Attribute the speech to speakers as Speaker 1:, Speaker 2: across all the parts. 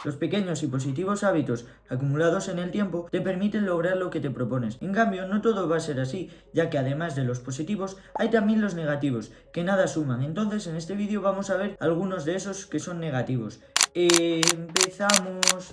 Speaker 1: Los pequeños y positivos hábitos acumulados en el tiempo te permiten lograr lo que te propones. En cambio, no todo va a ser así, ya que además de los positivos, hay también los negativos, que nada suman. Entonces, en este vídeo vamos a ver algunos de esos que son negativos. Empezamos.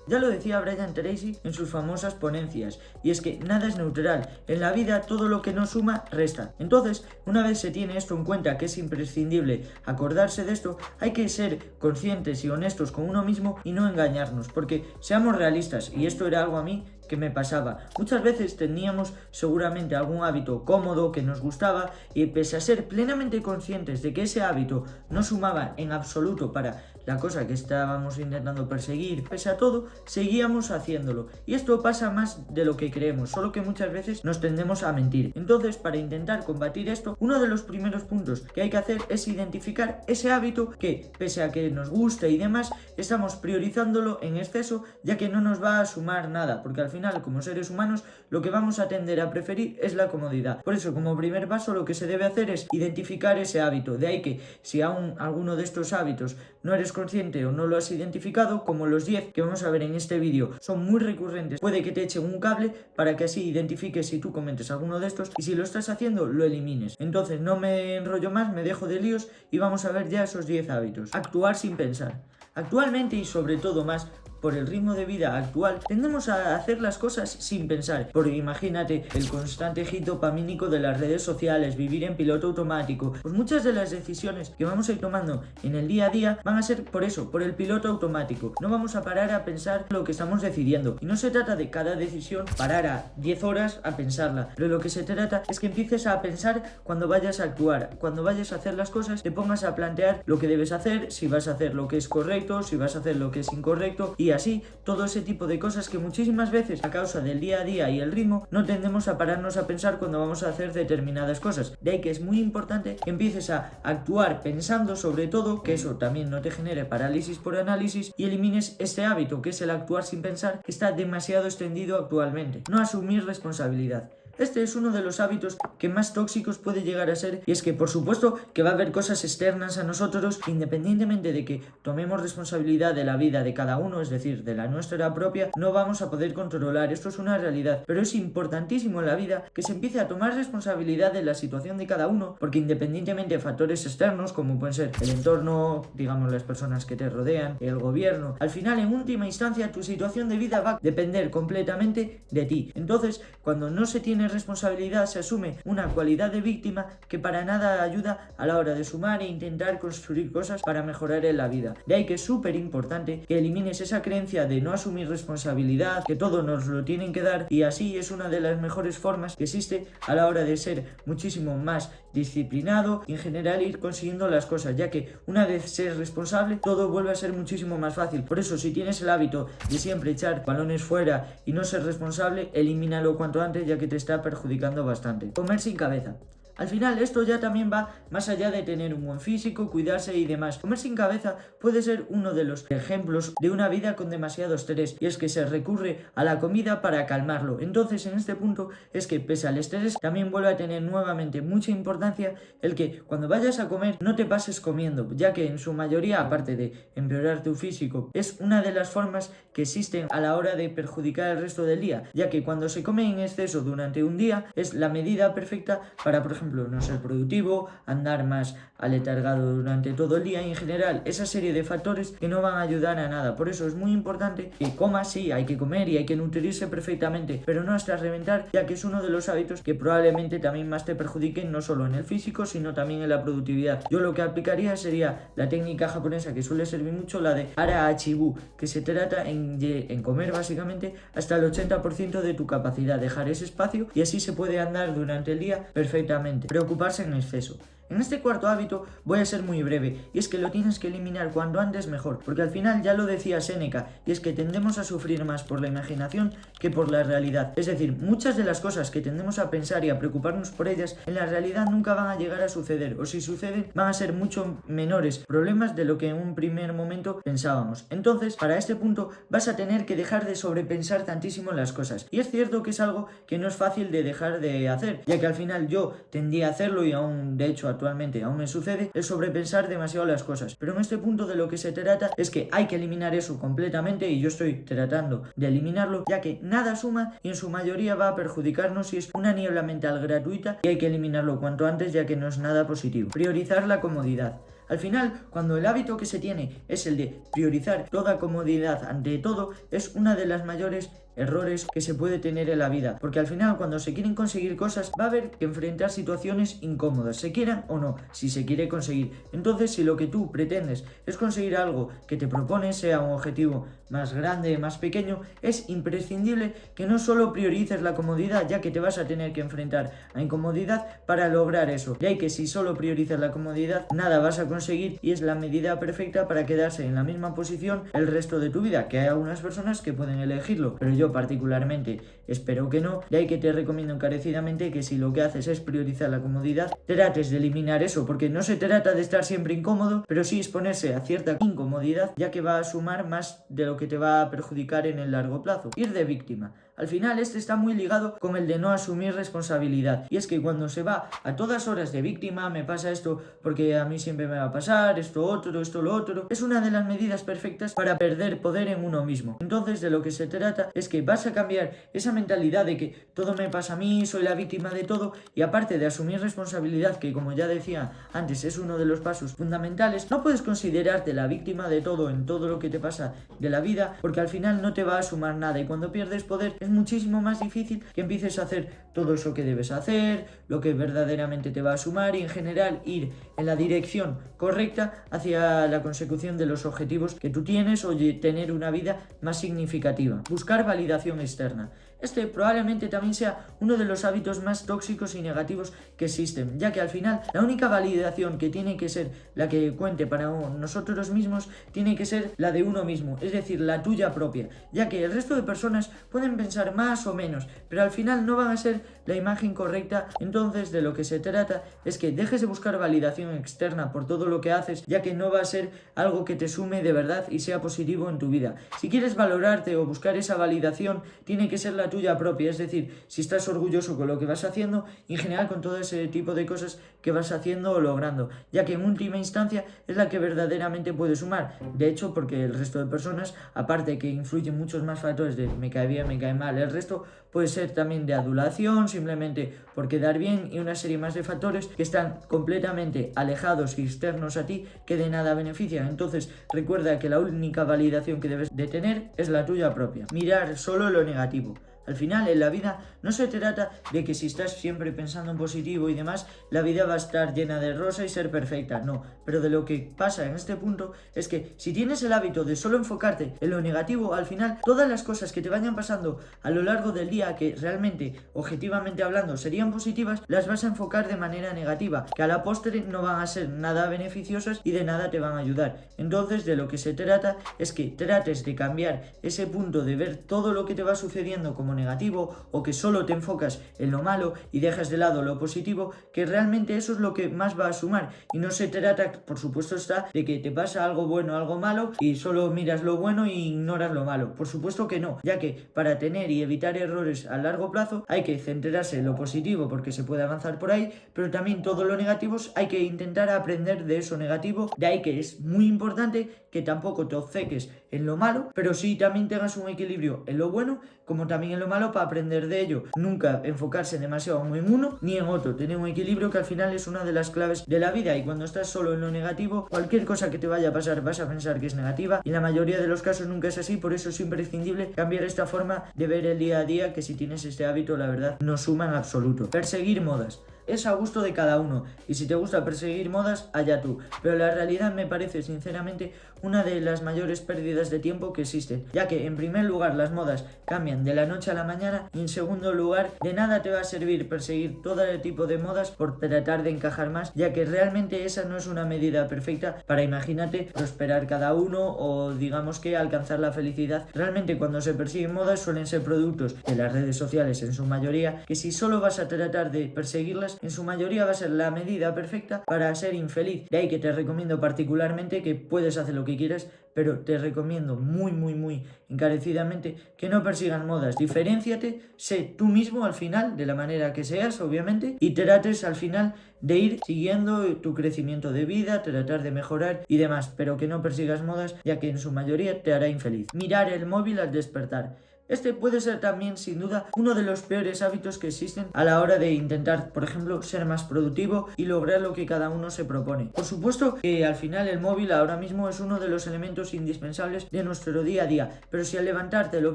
Speaker 1: Ya lo decía Brian Tracy en sus famosas ponencias, y es que nada es neutral, en la vida todo lo que no suma resta. Entonces, una vez se tiene esto en cuenta, que es imprescindible acordarse de esto, hay que ser conscientes y honestos con uno mismo y no engañarnos, porque seamos realistas, y esto era algo a mí que me pasaba. Muchas veces teníamos seguramente algún hábito cómodo que nos gustaba y pese a ser plenamente conscientes de que ese hábito no sumaba en absoluto para la cosa que estábamos intentando perseguir, pese a todo, seguíamos haciéndolo. Y esto pasa más de lo que creemos, solo que muchas veces nos tendemos a mentir. Entonces, para intentar combatir esto, uno de los primeros puntos que hay que hacer es identificar ese hábito que, pese a que nos guste y demás, estamos priorizándolo en exceso, ya que no nos va a sumar nada, porque al final, como seres humanos, lo que vamos a tender a preferir es la comodidad. Por eso, como primer paso, lo que se debe hacer es identificar ese hábito. De ahí que, si aún alguno de estos hábitos no eres consciente o no lo has identificado, como los 10 que vamos a ver en este vídeo son muy recurrentes, puede que te echen un cable para que así identifiques si tú cometes alguno de estos y si lo estás haciendo, lo elimines. Entonces, no me enrollo más, me dejo de líos y vamos a ver ya esos 10 hábitos. Actuar sin pensar. Actualmente y sobre todo más por el ritmo de vida actual, tendemos a hacer las cosas sin pensar, porque imagínate el constante hit dopamínico de las redes sociales, vivir en piloto automático, pues muchas de las decisiones que vamos a ir tomando en el día a día van a ser por eso, por el piloto automático. No vamos a parar a pensar lo que estamos decidiendo, y no se trata de cada decisión parar a 10 horas a pensarla, pero lo que se trata es que empieces a pensar cuando vayas a actuar, cuando vayas a hacer las cosas, te pongas a plantear lo que debes hacer, si vas a hacer lo que es correcto, si vas a hacer lo que es incorrecto, y así todo ese tipo de cosas que muchísimas veces a causa del día a día y el ritmo no tendemos a pararnos a pensar cuando vamos a hacer determinadas cosas. De ahí que es muy importante que empieces a actuar pensando, sobre todo que eso también no te genere parálisis por análisis y elimines este hábito que es el actuar sin pensar, que está demasiado extendido actualmente. No asumir responsabilidad. Este es uno de los hábitos que más tóxicos puede llegar a ser, y es que por supuesto que va a haber cosas externas a nosotros, independientemente de que tomemos responsabilidad de la vida de cada uno, es decir, de la nuestra propia, no vamos a poder controlar, esto es una realidad, pero es importantísimo en la vida que se empiece a tomar responsabilidad de la situación de cada uno, porque independientemente de factores externos, como pueden ser el entorno, digamos las personas que te rodean, el gobierno, al final en última instancia tu situación de vida va a depender completamente de ti. Entonces, cuando no se tiene responsabilidad, se asume una cualidad de víctima que para nada ayuda a la hora de sumar e intentar construir cosas para mejorar en la vida. De ahí que es súper importante que elimines esa creencia de no asumir responsabilidad, que todo nos lo tienen que dar, y así es una de las mejores formas que existe a la hora de ser muchísimo más disciplinado y en general ir consiguiendo las cosas, ya que una vez ser responsable todo vuelve a ser muchísimo más fácil. Por eso, si tienes el hábito de siempre echar balones fuera y no ser responsable, elimínalo cuanto antes, ya que te está perjudicando bastante. Comer sin cabeza. Al final esto ya también va más allá de tener un buen físico, cuidarse y demás. Comer sin cabeza puede ser uno de los ejemplos de una vida con demasiado estrés, y es que se recurre a la comida para calmarlo. Entonces, en este punto es que pese al estrés también vuelve a tener nuevamente mucha importancia el que cuando vayas a comer no te pases comiendo, ya que en su mayoría, aparte de empeorar tu físico, es una de las formas que existen a la hora de perjudicar el resto del día, ya que cuando se come en exceso durante un día es la medida perfecta para, por ejemplo, no ser productivo, andar más aletargado durante todo el día y en general esa serie de factores que no van a ayudar a nada. Por eso es muy importante que comas, sí, hay que comer y hay que nutrirse perfectamente, pero no hasta reventar, ya que es uno de los hábitos que probablemente también más te perjudiquen, no solo en el físico sino también en la productividad. Yo lo que aplicaría sería la técnica japonesa que suele servir mucho, la de Hara Achibu, que se trata en comer básicamente hasta el 80% de tu capacidad, dejar ese espacio y así se puede andar durante el día perfectamente. Preocuparse en exceso. En este cuarto hábito voy a ser muy breve, y es que lo tienes que eliminar cuanto antes mejor, porque al final ya lo decía Séneca, y es que tendemos a sufrir más por la imaginación que por la realidad. Es decir, muchas de las cosas que tendemos a pensar y a preocuparnos por ellas, en la realidad nunca van a llegar a suceder, o si suceden van a ser mucho menores problemas de lo que en un primer momento pensábamos. Entonces, para este punto vas a tener que dejar de sobrepensar tantísimo las cosas, y es cierto que es algo que no es fácil de dejar de hacer, ya que al final yo tendía a hacerlo y aún de hecho actualmente aún me sucede, el sobrepensar demasiado las cosas. Pero en este punto de lo que se trata es que hay que eliminar eso completamente, y yo estoy tratando de eliminarlo, ya que nada suma y en su mayoría va a perjudicarnos y es una niebla mental gratuita, y hay que eliminarlo cuanto antes, ya que no es nada positivo. Priorizar la comodidad. Al final, cuando el hábito que se tiene es el de priorizar toda comodidad ante todo, es una de las mayores errores que se puede tener en la vida, porque al final cuando se quieren conseguir cosas va a haber que enfrentar situaciones incómodas, se quieran o no, si se quiere conseguir. Entonces, si lo que tú pretendes es conseguir algo que te propones, sea un objetivo más grande, más pequeño, es imprescindible que no solo priorices la comodidad, ya que te vas a tener que enfrentar a incomodidad para lograr eso, ya que si solo priorizas la comodidad, nada vas a conseguir, y es la medida perfecta para quedarse en la misma posición el resto de tu vida, que hay algunas personas que pueden elegirlo, pero yo particularmente espero que no, de ahí que te recomiendo encarecidamente que si lo que haces es priorizar la comodidad, trates de eliminar eso, porque no se trata de estar siempre incómodo, pero sí exponerse a cierta incomodidad, ya que va a sumar más de lo que te va a perjudicar en el largo plazo. Ir de víctima. Al final este está muy ligado con el de no asumir responsabilidad, y es que cuando se va a todas horas de víctima, me pasa esto porque a mí siempre me va a pasar, esto otro, esto lo otro, es una de las medidas perfectas para perder poder en uno mismo. Entonces de lo que se trata es que vas a cambiar esa mentalidad de que todo me pasa a mí, soy la víctima de todo, y aparte de asumir responsabilidad, que como ya decía antes es uno de los pasos fundamentales, no puedes considerarte la víctima de todo en todo lo que te pasa de la vida, porque al final no te va a sumar nada, y cuando pierdes poder es muchísimo más difícil que empieces a hacer todo eso que debes hacer, lo que verdaderamente te va a sumar, y en general ir en la dirección correcta hacia la consecución de los objetivos que tú tienes, o tener una vida más significativa. Buscar validación externa. Este probablemente también sea uno de los hábitos más tóxicos y negativos que existen, ya que al final la única validación que tiene que ser la que cuente para nosotros mismos tiene que ser la de uno mismo, es decir, la tuya propia, ya que el resto de personas pueden pensar más o menos, pero al final no van a ser la imagen correcta. Entonces de lo que se trata es que dejes de buscar validación externa por todo lo que haces, ya que no va a ser algo que te sume de verdad y sea positivo en tu vida. Si quieres valorarte o buscar esa validación, tiene que ser la tuya propia, es decir, si estás orgulloso con lo que vas haciendo y en general con todo ese tipo de cosas que vas haciendo o logrando, ya que en última instancia es la que verdaderamente puede sumar. De hecho, porque el resto de personas, aparte que influyen muchos más factores de me cae bien, me cae mal, el resto puede ser también de adulación, simplemente por quedar bien, y una serie más de factores que están completamente alejados y externos a ti, que de nada benefician. Entonces recuerda que la única validación que debes de tener es la tuya propia. Mirar solo lo negativo. Al final, en la vida no se trata de que si estás siempre pensando en positivo y demás, la vida va a estar llena de rosa y ser perfecta, no. Pero de lo que pasa en este punto es que si tienes el hábito de solo enfocarte en lo negativo, al final todas las cosas que te vayan pasando a lo largo del día, que realmente, objetivamente hablando, serían positivas, las vas a enfocar de manera negativa, que a la postre no van a ser nada beneficiosas y de nada te van a ayudar. Entonces, de lo que se trata es que trates de cambiar ese punto de ver todo lo que te va sucediendo como negativo, o que solo te enfocas en lo malo y dejas de lado lo positivo, que realmente eso es lo que más va a sumar. Y no se trata, por supuesto está, de que te pasa algo bueno, algo malo y solo miras lo bueno e ignoras lo malo. Por supuesto que no, ya que para tener y evitar errores a largo plazo hay que centrarse en lo positivo, porque se puede avanzar por ahí, pero también todo lo negativo hay que intentar aprender de eso negativo. De ahí que es muy importante que tampoco te obceques en lo malo, pero sí también tengas un equilibrio en lo bueno como también en lo malo, para aprender de ello. Nunca enfocarse demasiado en uno ni en otro, tener un equilibrio, que al final es una de las claves de la vida. Y cuando estás solo en lo negativo, cualquier cosa que te vaya a pasar vas a pensar que es negativa, y en la mayoría de los casos nunca es así. Por eso es imprescindible cambiar esta forma de ver el día a día, que si tienes este hábito, la verdad no suma en absoluto. Perseguir modas. Es a gusto de cada uno, y si te gusta perseguir modas, allá tú, pero la realidad me parece sinceramente una de las mayores pérdidas de tiempo que existen, ya que en primer lugar las modas cambian de la noche a la mañana, y en segundo lugar de nada te va a servir perseguir todo el tipo de modas por tratar de encajar más, ya que realmente esa no es una medida perfecta para, imagínate, prosperar cada uno o digamos que alcanzar la felicidad. Realmente cuando se persiguen modas suelen ser productos de las redes sociales en su mayoría, que si solo vas a tratar de perseguirlas modas, en su mayoría va a ser la medida perfecta para ser infeliz. De ahí que te recomiendo particularmente que puedes hacer lo que quieras, pero te recomiendo muy encarecidamente que no persigas modas. Diferénciate, sé tú mismo al final, de la manera que seas, obviamente, y trates al final de ir siguiendo tu crecimiento de vida, tratar de mejorar y demás, pero que no persigas modas, ya que en su mayoría te hará infeliz. Mirar el móvil al despertar. Este puede ser también, sin duda, uno de los peores hábitos que existen a la hora de intentar, por ejemplo, ser más productivo y lograr lo que cada uno se propone. Por supuesto que al final el móvil ahora mismo es uno de los elementos indispensables de nuestro día a día, pero si al levantarte lo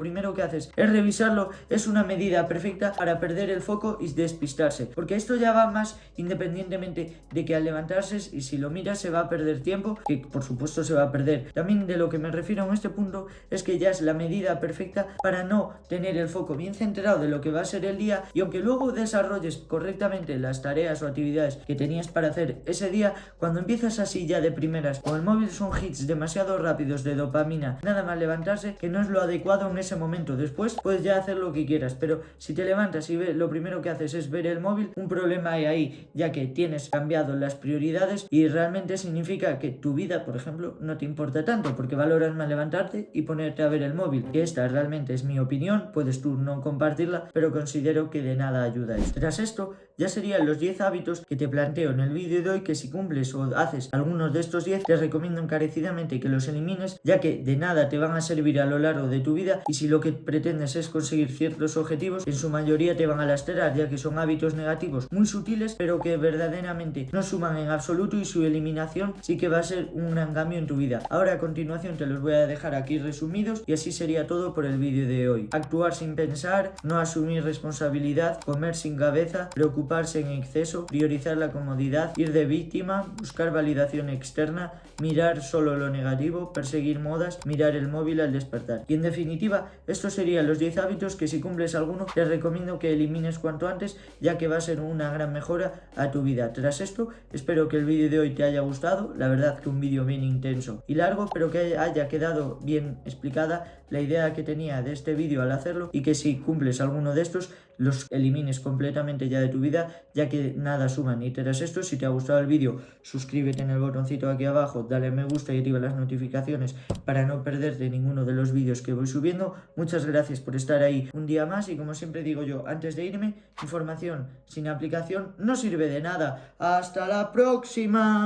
Speaker 1: primero que haces es revisarlo, es una medida perfecta para perder el foco y despistarse, porque esto ya va más independientemente de que al levantarse, y si lo miras, se va a perder tiempo, que por supuesto se va a perder. También de lo que me refiero en este punto es que ya es la medida perfecta para no tener el foco bien centrado de lo que va a ser el día, y aunque luego desarrolles correctamente las tareas o actividades que tenías para hacer ese día, cuando empiezas así ya de primeras con el móvil son hits demasiado rápidos de dopamina nada más levantarse, que no es lo adecuado en ese momento. Después puedes ya hacer lo que quieras, pero si te levantas y lo primero que haces es ver el móvil, un problema hay ahí, ya que tienes cambiado las prioridades y realmente significa que tu vida, por ejemplo, no te importa tanto, porque valoras más levantarte y ponerte a ver el móvil. Que esta realmente es mi opinión, puedes tú no compartirla, pero considero que de nada ayuda esto. Tras esto, ya serían los 10 hábitos que te planteo en el vídeo de hoy, que si cumples o haces algunos de estos 10, te recomiendo encarecidamente que los elimines, ya que de nada te van a servir a lo largo de tu vida, y si lo que pretendes es conseguir ciertos objetivos, en su mayoría te van a lastrar, ya que son hábitos negativos muy sutiles, pero que verdaderamente no suman en absoluto, y su eliminación sí que va a ser un gran cambio en tu vida. Ahora a continuación te los voy a dejar aquí resumidos, y así sería todo por el vídeo de hoy. Actuar sin pensar, no asumir responsabilidad, comer sin cabeza, preocuparse en exceso, priorizar la comodidad, ir de víctima, buscar validación externa, mirar solo lo negativo, perseguir modas, mirar el móvil al despertar. Y en definitiva, estos serían los 10 hábitos que si cumples alguno te recomiendo que elimines cuanto antes, ya que va a ser una gran mejora a tu vida. Tras esto, espero que el vídeo de hoy te haya gustado. La verdad que un vídeo bien intenso y largo, pero que haya quedado bien explicada la idea que tenía de este vídeo al hacerlo, y que si cumples alguno de estos los elimines completamente ya de tu vida, ya que nada suman. Y tras esto, si te ha gustado el vídeo, suscríbete en el botoncito aquí abajo, dale a me gusta y activa las notificaciones para no perderte ninguno de los vídeos que voy subiendo. Muchas gracias por estar ahí un día más, y como siempre digo yo antes de irme, información sin aplicación no sirve de nada. ¡Hasta la próxima!